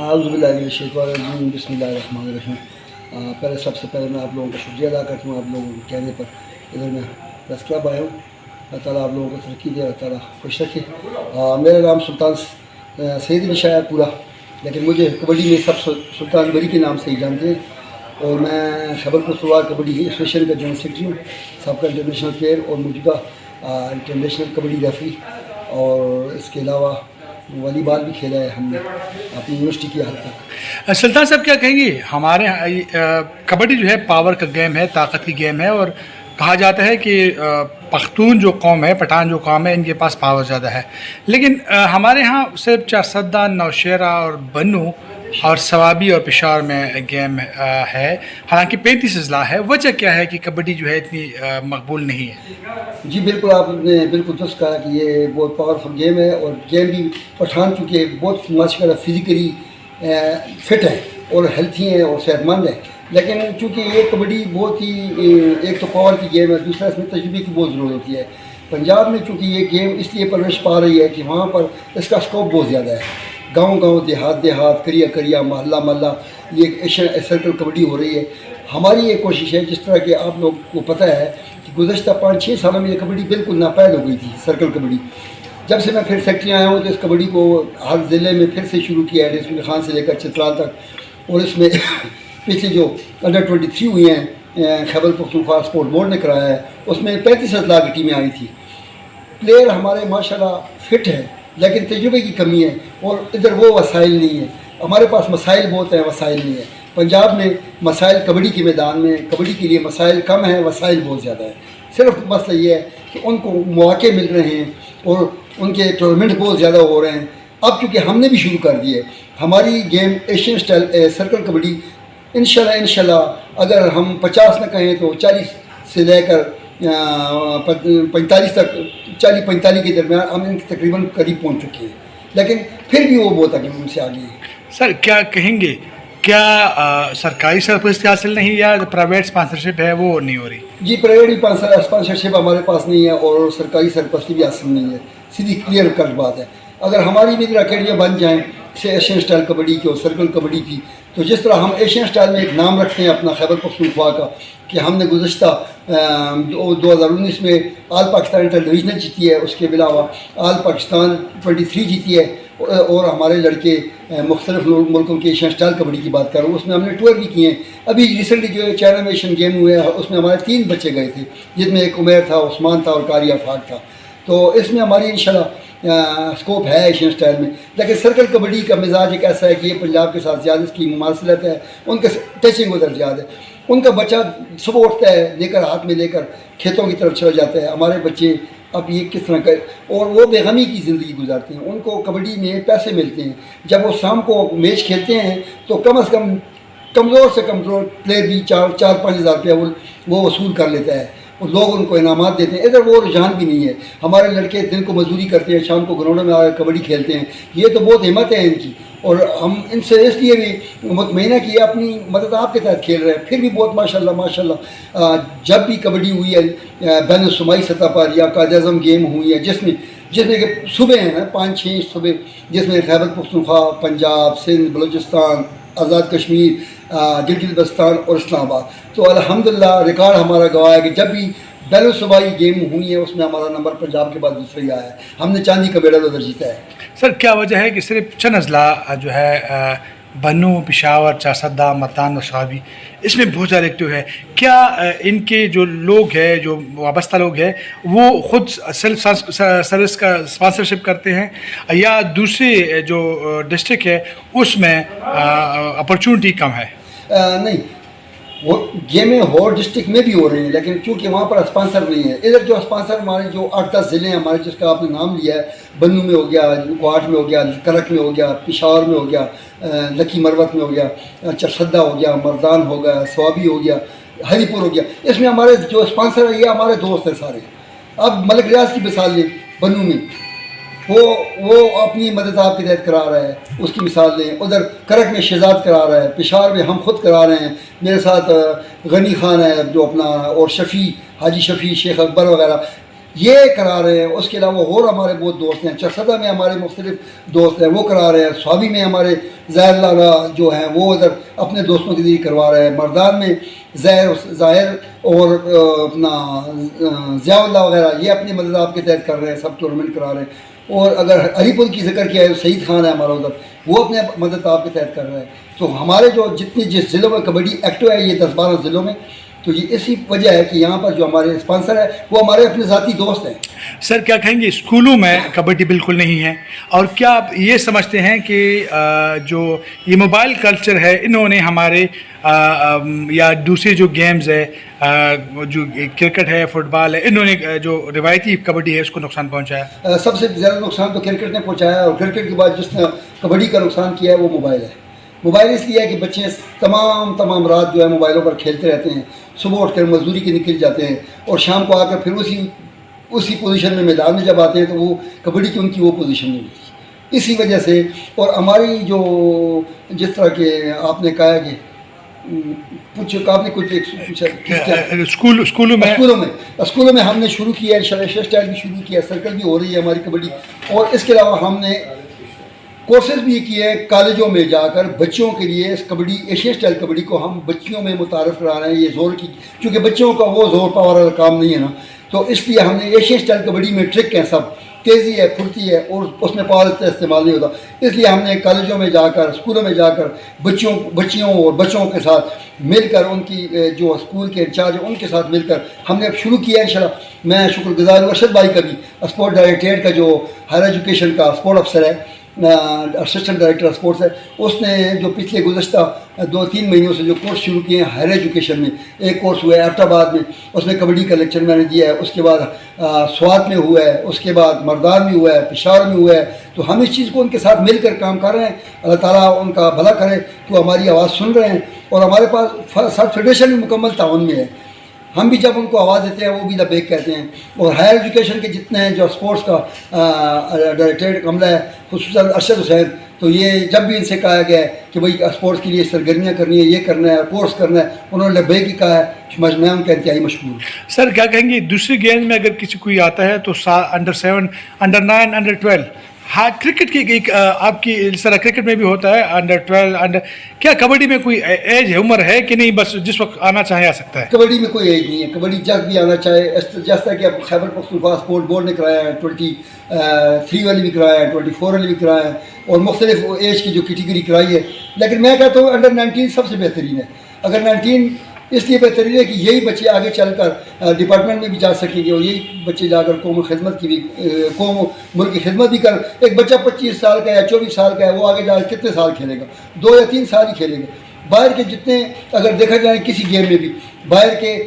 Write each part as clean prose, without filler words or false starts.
اعوذ باللہ من الشیطان الرجیم بسم اللہ الرحمن الرحیم۔ پہلے سب سے پہلے میں آپ لوگوں کا شکریہ ادا کرتا ہوں، آپ لوگوں کے کہنے پر ادھر میں پریس کلب آیا ہوں۔ اللہ تعالیٰ آپ لوگوں کو ترقی دے، اللہ تعالیٰ خوش رکھے۔ میرا نام سلطان سعید علی شاہ ہے پورا، لیکن مجھے کبڈی میں سب سلطان بری کے نام سے ہی جانتے ہیں، اور میں خیبر پختونخوا کبڈی ایسوسیشن کا جنرل سیکرٹری ہوں، سابقہ انٹرنیشنل پلیئر اور موجودہ انٹرنیشنل کبڈی ریفری، اور اس کے علاوہ والی بال بھی کھیلا ہے ہم نے اپنی یونیورسٹی کی حد تک۔ سلطان صاحب کیا کہیں گے؟ ہمارے کبڈی جو ہے پاور کا گیم ہے، طاقت کی گیم ہے، اور کہا جاتا ہے کہ پختون جو قوم ہے، پٹھان جو قوم ہے، ان کے پاس پاور زیادہ ہے، لیکن ہمارے ہاں صرف چارسدہ، نوشہرہ اور بنو اور ثوابی اور پشاور میں گیم ہے، حالانکہ 35 اضلاع ہے۔ وجہ کیا ہے کہ کبڈی جو ہے اتنی مقبول نہیں ہے؟ جی بالکل، آپ نے بالکل درست کہا کہ یہ بہت پاورفل گیم ہے، اور گیم بھی پٹھان چونکہ بہت ماشاء اللہ فزیکلی فٹ ہے اور ہیلتھی ہیں اور صحت مند ہے، لیکن چونکہ یہ کبڈی بہت ہی ایک تو پاور کی گیم ہے، دوسرا اس میں تجربے کی بہت ضرورت ہوتی ہے۔ پنجاب میں چونکہ یہ گیم اس لیے پرورش پا رہی ہے کہ وہاں پر اس کا اسکوپ بہت زیادہ ہے، گاؤں گاؤں، دیہات دیہات، کریا کریا، محلہ محلہ، یہ ایشین سرکل کبڈی ہو رہی ہے۔ ہماری یہ کوشش ہے، جس طرح کہ آپ لوگ کو پتہ ہے کہ گزشتہ 5-6 سالوں میں یہ کبڈی بالکل ناپید ہو گئی تھی، سرکل کبڈی۔ جب سے میں پھر سیکٹری آیا ہوں تو اس کبڈی کو ہر ضلع میں پھر سے شروع کیا ہے، ڈسٹرکٹ خان سے لے کر چترال تک، اور اس میں پچھلے جو انڈر 23 ہوئی ہیں خیبر پختونخوا اسپورٹ بورڈ نے کرایا ہے، اس میں 35 اضلاع کی ٹیمیں آئی تھیں۔ پلیئر ہمارے ماشاءاللہ فٹ ہیں، لیکن تجربے کی کمی ہے، اور ادھر وہ وسائل نہیں ہیں۔ ہمارے پاس مسائل بہت ہیں، وسائل نہیں ہیں۔ پنجاب میں مسائل کبڈی کے میدان میں کبڈی کے لیے مسائل کم ہیں، وسائل بہت زیادہ ہیں۔ صرف مسئلہ یہ ہے کہ ان کو مواقع مل رہے ہیں اور ان کے ٹورنامنٹ بہت زیادہ ہو رہے ہیں۔ اب چونکہ ہم نے بھی شروع کر دی ہے ہماری game Asian style circle kabaddi, انشاءاللہ اگر ہم 50 نہ کہیں تو 40 سے لے کر 45 تک، 40-45 کے درمیان ہم ان کے تقریباً قریب پہنچ چکے ہیں، لیکن پھر بھی وہ بہت آگے ہم سے آگے ہیں۔ سر کیا کہیں گے، کیا سرکاری سرپرستی حاصل نہیں یا پرائیویٹ اسپانسرشپ ہے وہ نہیں ہو رہی؟ جی پرائیویٹ اسپانسرشپ ہمارے پاس نہیں ہے، اور سرکاری سرپرستی بھی حاصل نہیں ہے، سیدھی کلیئر کٹ بات ہے۔ اگر ہماری بھی اکیڈمیاں بن جائیں جیسے ایشین سٹائل کبڈی کی اور سرکل کبڈی کی، تو جس طرح ہم ایشین سٹائل میں ایک نام رکھتے ہیں اپنا خیبر پختونخوا کا کہ ہم نے گزشتہ 2019 میں آل پاکستان انٹر ڈویژنل جیتی ہے، اس کے علاوہ آل پاکستان 23 جیتی ہے، اور ہمارے لڑکے مختلف ملکوں کے ایشین سٹائل کبڈی کی بات کر رہا ہوں، اس میں ہم نے ٹور بھی کیے ہیں۔ ابھی ریسنٹلی جو چائنا میں ایشین گیم ہوئے ہیں اس میں ہمارے 3 بچے گئے تھے، جس میں ایک عمیر تھا، عثمان تھا، اور قاری آفاق تھا۔ تو اس میں ہماری انشاءاللہ اسکوپ ہے ایشین سٹائل میں، لیکن سرکل کبڈی کا مزاج ایک ایسا ہے کہ یہ پنجاب کے ساتھ زیادہ اس کی مماثلت ہے، ان کے ٹچنگ ادھر زیادہ ہے۔ ان کا بچہ صبح اٹھتا ہے لے کر ہاتھ میں لے کر کھیتوں کی طرف چلا جاتا ہے، ہمارے بچے اب یہ کس طرح کرے، اور وہ بے غمی کی زندگی گزارتے ہیں۔ ان کو کبڈی میں پیسے ملتے ہیں، جب وہ شام کو میچ کھیلتے ہیں تو کم از کم کمزور سے کمزور پلیئر بھی 4-5 ہزار روپیہ وہ وصول کر لیتا ہے، اور لوگ ان کو انعامات دیتے ہیں۔ ادھر وہ رجحان بھی نہیں ہے۔ ہمارے لڑکے دن کو مزدوری کرتے ہیں، شام کو گراؤنڈوں میں آ کر کبڈی کھیلتے ہیں، یہ تو بہت ہمت ہے ان کی، اور ہم ان سے اس لیے بھی مطمئنہ کہ یہ اپنی مدد آپ کے تحت کھیل رہے ہیں۔ پھر بھی بہت ماشاءاللہ جب بھی کبڈی ہوئی ہے بین الصوبائی سطح پر یا قائد اعظم گیم ہوئی ہے، جس میں کہ صوبے ہیں نا 5-6 صوبے، جس میں خیبر پختونخوا، پنجاب، سندھ، بلوچستان، آزاد کشمیر، گلگت بلتستان اور اسلام آباد، تو الحمدللہ ریکارڈ ہمارا گواہ ہے کہ جب بھی بین الصوبائی گیم ہوئی ہیں اس میں ہمارا نمبر پنجاب کے بعد دوسرا ہی آیا ہے، ہم نے چاندی کا میڈل ادھر جیتا ہے۔ سر کیا وجہ ہے کہ صرف چند اضلاع جو ہے بنو، پشاور، چارسدہ، ملتان اور ثوابی، اس میں بہت زیادہ ایکٹیو ہے؟ کیا ان کے جو لوگ ہیں، جو وابستہ لوگ ہیں، وہ خود سیلف سروس کا اسپانسرشپ کرتے ہیں، یا دوسرے جو ڈسٹرکٹ ہے اس میں اپرچونٹی کم ہے؟ نہیں، وہ گیمیں اور ڈسٹرکٹ میں بھی ہو رہی ہیں، لیکن چونکہ وہاں پر اسپانسر نہیں ہے۔ ادھر جو اسپانسر ہمارے جو 8-10 ضلع ہیں ہمارے، جس کا آپ نے نام لیا ہے، بنو میں ہو گیا، کوہاٹ میں ہو گیا، کرک میں ہو گیا، پشاور میں ہو گیا، لکی مروت میں ہو گیا، چرسدہ ہو گیا، مردان ہو گیا، ثوابی ہو گیا، ہری پور ہو گیا، اس میں ہمارے جو اسپانسر ہیں یہ ہمارے دوست ہیں سارے۔ اب ملک ریاض کی مثال لیں، بنو میں وہ اپنی مدد آپ کے تحت کرا رہا ہے، اس کی مثال لیں۔ ادھر کرک میں شہزاد کرا رہا ہے، پشاور میں ہم خود کرا رہے ہیں، میرے ساتھ غنی خان ہے جو اپنا، اور شفیع، حاجی شفیع، شیخ اکبر وغیرہ۔ یہ کرا رہے ہیں. اس کے علاوہ اور ہمارے بہت دوست ہیں. چرسدہ میں ہمارے مختلف دوست ہیں وہ کرا رہے ہیں. سوابی میں ہمارے ظاہر لالا جو ہیں وہ ادھر اپنے دوستوں کے ذریعے کروا رہے ہیں. مردان میں ظاہر اور اپنا ضیاء اللہ وغیرہ یہ اپنے مدد کے تحت کر رہے ہیں, سب ٹورنامنٹ کرا رہے ہیں. اور اگر علی پور کی ذکر کیا ہے تو سعید خان ہے ہمارا ادھر, وہ اپنے مدد کے تحت کر رہے ہیں. تو ہمارے جو جس ضلعوں میں کبڈی ایکٹو ہے یہ 10-12 ضلعوں میں, تو یہ اسی وجہ ہے کہ یہاں پر جو ہمارے اسپانسر ہے وہ ہمارے اپنے ذاتی دوست ہیں. سر کیا کہیں گے, اسکولوں میں کبڈی بالکل نہیں ہے, اور کیا آپ یہ سمجھتے ہیں کہ جو یہ موبائل کلچر ہے انہوں نے ہمارے یا دوسرے جو گیمز ہے جو کرکٹ ہے, فٹ بال ہے, انہوں نے جو روایتی کبڈی ہے اس کو نقصان پہنچایا؟ سب سے زیادہ نقصان تو کرکٹ نے پہنچایا, اور کرکٹ کے بعد جس نے کبڈی کا نقصان کیا ہے وہ موبائل ہے. موبائل اس لیے ہے کہ بچے تمام رات جو ہے موبائلوں پر کھیلتے رہتے ہیں. صبح اٹھ کر مزدوری کے نکل جاتے ہیں اور شام کو آ کر پھر اسی پوزیشن میں میدان میں جب آتے ہیں تو وہ کبڈی کی ان کی وہ پوزیشن نہیں ہوتی. اسی وجہ سے, اور ہماری جو جس طرح کہ آپ نے کہا کہ آپ نے کچھ اسکولوں میں ہم نے شروع کیا ہے, ایشیا اسٹائل بھی شروع کیا ہے, سرکل بھی ہو رہی ہے ہماری کبڈی. اور اس کے علاوہ ہم نے کورسز بھی کیے ہیں کالجوں میں جا کر بچوں کے لیے. اس کبڈی ایشیا اسٹائل کبڈی کو ہم بچیوں میں متعارف کرا رہے ہیں. یہ زور کی, کیونکہ بچوں کا وہ زور پاور والا کام نہیں ہے نا, تو اس لیے ہم نے ایشیا اسٹائل کبڈی میں ٹرک ہیں, سب تیزی ہے, پھرتی ہے, اور اس میں پاور استعمال نہیں ہوتا. اس لیے ہم نے کالجوں میں جا کر, اسکولوں میں جا کر بچیوں اور بچوں کے ساتھ مل کر, ان کی جو اسکول کے انچارج ہیں ان کے ساتھ مل کر ہم نے اب شروع کیا ہے انشاءاللہ. میں شکر گزار ہوں ارشد بھائی کا بھی, اسپورٹ ڈائریکٹریٹ کا جو ہائر ایجوکیشن کا اسپورٹ افسر ہے, اسسٹنٹ ڈائریکٹر اسپورٹس ہے, اس نے جو پچھلے گزشتہ 2-3 مہینوں سے جو کورس شروع کیے ہیں ہائر ایجوکیشن میں. ایک کورس ہوا ہے ایبٹ آباد میں, اس میں کبڈی کا لیکچر میں نے دیا ہے. اس کے بعد سوات میں ہوا ہے, اس کے بعد مردان میں ہوا ہے, پشاور میں ہوا ہے. تو ہم اس چیز کو ان کے ساتھ مل کر کام کر رہے ہیں. اللہ تعالیٰ ان کا بھلا کرے تو ہماری آواز سن رہے ہیں, اور ہمارے پاس سب فیڈریشن بھی مکمل تعاون میں ہے. ہم بھی جب ان کو آواز دیتے ہیں وہ بھی لبیک کہتے ہیں. اور ہائر ایجوکیشن کے جتنے ہیں جو اسپورٹس کا ڈائریکٹریٹ عملہ ہے, خصوصاً ارشد حسین, تو یہ جب بھی ان سے کہا گیا ہے کہ بھائی اسپورٹس کے لیے سرگرمیاں کرنی ہے, یہ کرنا ہے, کورس کرنا ہے, انہوں نے لبیک ہی کہا ہے. میں ان کا انتہائی مشکور ہوں. سر کیا کہیں گے, دوسری گیمز میں اگر کسی کوئی آتا ہے تو انڈر 7, انڈر 9, انڈر 12, ہاں کرکٹ کی ایک آپ کی اس طرح کرکٹ میں بھی ہوتا ہے انڈر 12, کیا کبڈی میں کوئی ایج ہے, عمر ہے کہ نہیں, بس جس وقت آنا چاہے آ سکتا ہے؟ کبڈی میں کوئی ایج نہیں ہے. کبڈی جب بھی آنا چاہے, جس طرح کہ اب خیبر پختونخوا اسپورٹ بورڈ نے کرایا ہے 23 والی بھی کرایا ہے, 24 والی بھی کرایا ہے, اور مختلف ایج کی جو کیٹیگری کرائی ہے. لیکن میں کہتا ہوں انڈر 19 سب سے بہترین ہے. اگر 19 اس لیے بہترین ہے کہ یہی بچے آگے چل کر ڈپارٹمنٹ میں بھی جا سکیں گے, اور یہی بچے جا کر قوم خدمت کی بھی, قوم ملک کی خدمت بھی کر. ایک بچہ 25 سال کا یا 24 سال کا ہے, وہ آگے جا کر کتنے سال کھیلے گا؟ 2 یا 3 سال ہی کھیلے گا. باہر کے جتنے اگر دیکھا جائے کسی گیم میں بھی, باہر کے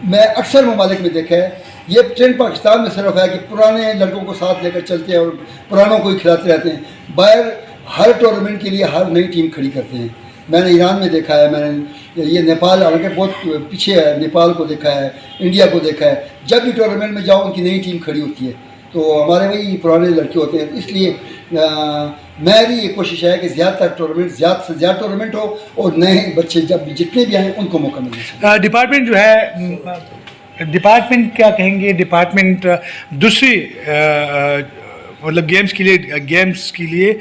میں اکثر ممالک میں دیکھا ہے, یہ ٹرینڈ پاکستان میں صرف ہے کہ پرانے لڑکوں کو ساتھ لے کر چلتے ہیں اور پرانوں کو ہی کھلاتے رہتے ہیں. باہر ہر ٹورنامنٹ کے لیے ہر نئی ٹیم کھڑی کرتے ہیں. میں نے ایران میں دیکھا ہے, میں نے یہ نیپال حالانکہ بہت پیچھے ہے, نیپال کو دیکھا ہے, انڈیا کو دیکھا ہے. جب بھی ٹورنامنٹ میں جاؤ ان کی نئی ٹیم کھڑی ہوتی ہے, تو ہمارے وہی پرانے لڑکے ہوتے ہیں. اس لیے میری یہ کوشش ہے کہ زیادہ تر ٹورنامنٹ, زیادہ سے زیادہ ٹورنامنٹ ہو, اور نئے بچے جب جتنے بھی آئیں ان کو موقع ملنا چاہیے. ڈپارٹمنٹ جو ہے, ڈپارٹمنٹ کیا کہیں گے, ڈپارٹمنٹ دوسری مطلب گیمز کے لیے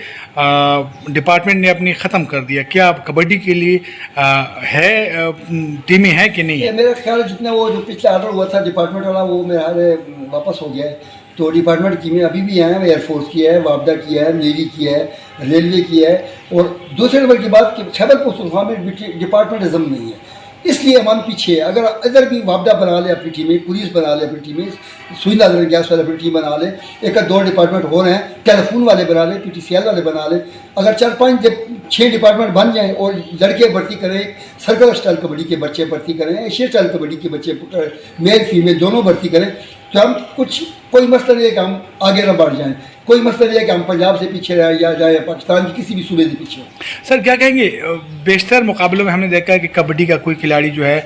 ڈپارٹمنٹ نے اپنی ختم کر دیا. کیا کبڈی کے لیے ہے ٹیمیں ہیں کہ نہیں؟ میرا خیال جتنا وہ جو پچھلا آرڈر ہوا تھا ڈپارٹمنٹ والا وہ میرا واپس ہو گیا ہے. تو ڈپارٹمنٹ ٹیمیں ابھی بھی ہیں, ایئر فورس کی ہے, وابڈا کی ہے, نیوی کی ہے, ریلوے کی ہے. اور دوسرے نمبر کی بات کہ خیبر پختونخوا میں ڈپارٹمنٹزم نہیں ہے, اس لیے ہم پیچھے ہے. اگر ادھر بھی وابڈا بنا لے اپنی ٹیمیں, پولیس بنا لے اپنی ٹیمیں, سوئندہ گیس والے اپنی ٹیم بنا لے, 1-2 ڈپارٹمنٹ ہو رہے ہیں, ٹیلی فون والے بنا لے, پی ٹی سی ایل والے بنا لے. اگر 4-5-6 ڈپارٹمنٹ بن جائیں اور لڑکے بھرتی کریں, سرکل اسٹائل کبڈی کے بچے بھرتی کریں, ایشیا اسٹائل کبڈی کے بچے میل فیمیل دونوں بھرتی کریں, تو ہم کوئی مسئلہ نہیں ہے کہ ہم آگے نہ بڑھ جائیں. کوئی مسئلہ نہیں ہے کہ ہم پنجاب سے پیچھے رہیں یا جائیں پاکستان کی کسی بھی صوبے سے پیچھے ہوں. سر کیا کہیں گے بیشتر مقابلوں میں ہم نے دیکھا ہے کہ کبڈی کا کوئی کھلاڑی جو ہے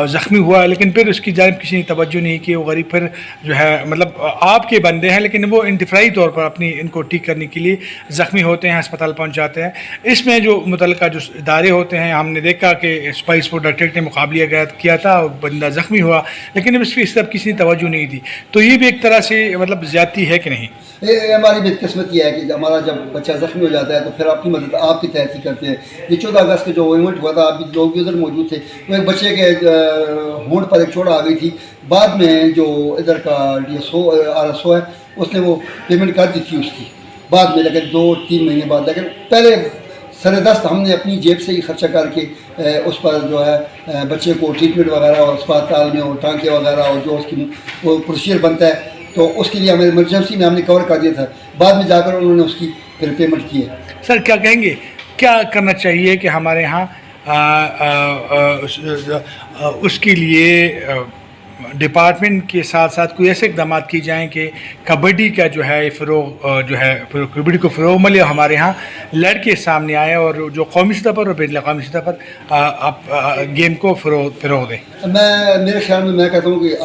زخمی ہوا ہے لیکن پھر اس کی جانب کسی نے توجہ نہیں کی. وہ غریب پھر جو ہے مطلب آپ کے بندے ہیں لیکن وہ انتفاعی طور پر اپنی ان کو ٹھیک کرنے کے لیے زخمی ہوتے ہیں, اسپتال پہنچاتے ہیں. اس میں جو متعلقہ جو ادارے ہوتے ہیں, ہم نے دیکھا کہ اسپائی اسپورٹ ڈائریکٹریٹ نے مقابلہ کیا تھا, بندہ زخمی ہوا لیکن اس طرف کسی نے توجہ نہیں دی. تو یہ بھی ایک طرح سے مطلب زیادتی ہے کہ نہیں؟ ہماری بدقسمتی ہے کہ ہمارا جب بچہ زخمی ہو جاتا ہے تو پھر آپ کی مدد آپ کی تحت ہی کرتے ہیں. یہ 14 اگست کا جو ایونٹ ہوا تھا, آپ بھی لوگ بھی ادھر موجود تھے, وہ ایک بچے کے ہونٹ پر ایک چوٹ آ گئی تھی. بعد میں جو ادھر کا DSO RSO ہے اس نے وہ پیمنٹ کر دی تھی اس کی بعد میں, لیکن 2-3 مہینے بعد. لیکن پہلے سر دست ہم نے اپنی جیب سے ہی خرچہ کر کے اس پر جو ہے بچے کو ٹریٹمنٹ وغیرہ اور اسپتال میں اور ٹانکے وغیرہ اور جو اس کی وہ پروسیجر بنتا ہے تو اس کے لیے ہمیں ایمرجنسی میں ہم نے کور کر دیا تھا. بعد میں جا کر انہوں نے اس کی پھر پیمنٹ کی ہے. سر کیا کہیں گے, کیا کرنا چاہیے کہ ہمارے یہاں اس کے لیے ڈپارٹمنٹ کے ساتھ ساتھ کوئی ایسے اقدامات کی جائیں کہ کبڈی کا جو ہے فروغ جو ہے کبڈی کو فروغ ملے, اور ہمارے ہاں لڑکے سامنے آئے اور جو قومی سطح پر اور بین الاقوامی سطح پر گیم کو فروغ دیں؟ میرے خیال میں میں کہتا ہوں کہ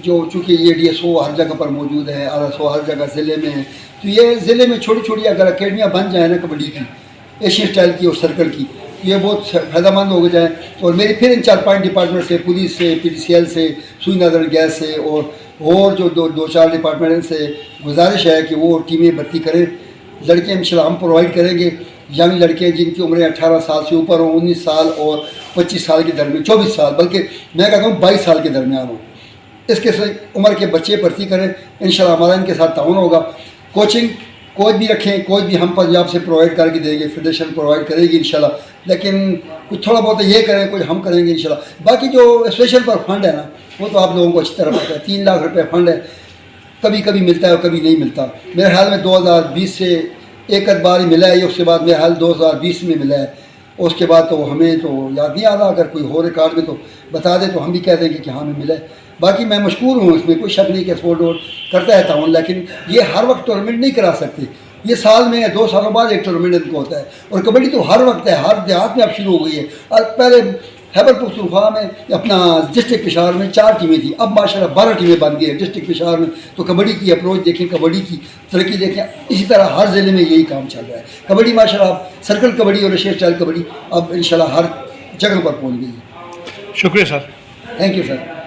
جو چونکہ یہ DSO ہر جگہ پر موجود ہے, RSO ہر جگہ ضلع میں ہے, تو یہ ضلع میں چھوٹی چھوٹی اگر اکیڈمیاں بن جائیں نا کبڈی کی, ایشین اسٹائل کی اور سرکل کی, یہ بہت فائدہ مند ہو جائیں. اور میری پھر ان 4-5 ڈپارٹمنٹ سے, پولیس سے, PDCL سے, سوئی نادر گیس سے اور جو 2-4 ڈپارٹمنٹ سے گزارش ہے کہ وہ ٹیمیں بھرتی کریں. لڑکے انشاءاللہ ہم پرووائڈ کریں گے, ینگ لڑکے جن کی عمریں 18 سال سے اوپر ہوں, 19 سال اور 25 سال کے درمیان, 24 سال بلکہ میں کہتا ہوں 22 سال کے درمیان ہوں. اس کے عمر کے بچے بھرتی کریں, انشاءاللہ ہمارا ان کے ساتھ تعاون ہوگا. کوچنگ کوچ بھی رکھیں, کوچ بھی ہم پنجاب سے پرووائڈ کر کے دیں گے, فیڈریشن پرووائڈ کرے گی انشاءاللہ. لیکن کچھ تھوڑا بہت یہ کریں, کچھ ہم کریں گے انشاءاللہ. باقی جو اسپیشل پر فنڈ ہے نا وہ تو آپ لوگوں کو اچھی طرح پتہ ہے, 3 لاکھ روپے فنڈ ہے, کبھی کبھی ملتا ہے اور کبھی نہیں ملتا. میرے خیال میں 2020 سے ایک آدھ بار ہی ملا ہے, اس کے بعد میرے خیال 2020 میں ملا ہے. اس کے بعد تو ہمیں تو یاد نہیں آتا, اگر کوئی ہو ریکارڈ میں تو بتا دے تو ہم بھی کہہ دیں گے کہ ہاں ہمیں ملا ہے. باقی میں مشکور ہوں, اس میں کوئی شک نہیں کہ سپورٹ کرتا ہے تعاون, لیکن یہ ہر وقت ٹورنامنٹ نہیں کرا سکتے. یہ سال میں 2 سالوں بعد ایک ٹورنامنٹ ان کو ہوتا ہے, اور کبڈی تو ہر وقت ہے, ہر دیہات میں اب شروع ہو گئی ہے. اور پہلے خیبر پختونخوا میں اپنا ڈسٹرکٹ پشاور میں 4 ٹیمیں تھیں, اب ماشاءاللہ 12 ٹیمیں بن گئی ہیں ڈسٹرکٹ پشاور میں. تو کبڈی کی اپروچ دیکھیں, کبڈی کی ترقی دیکھیں, اسی طرح ہر ضلع میں یہی کام چل رہا ہے. کبڈی ماشاءاللہ سرکل کبڈی اور ایشین اسٹائل کبڈی اب انشاءاللہ ہر جگہ پر پہنچ گئی ہے. شکریہ سر. Thank you sir.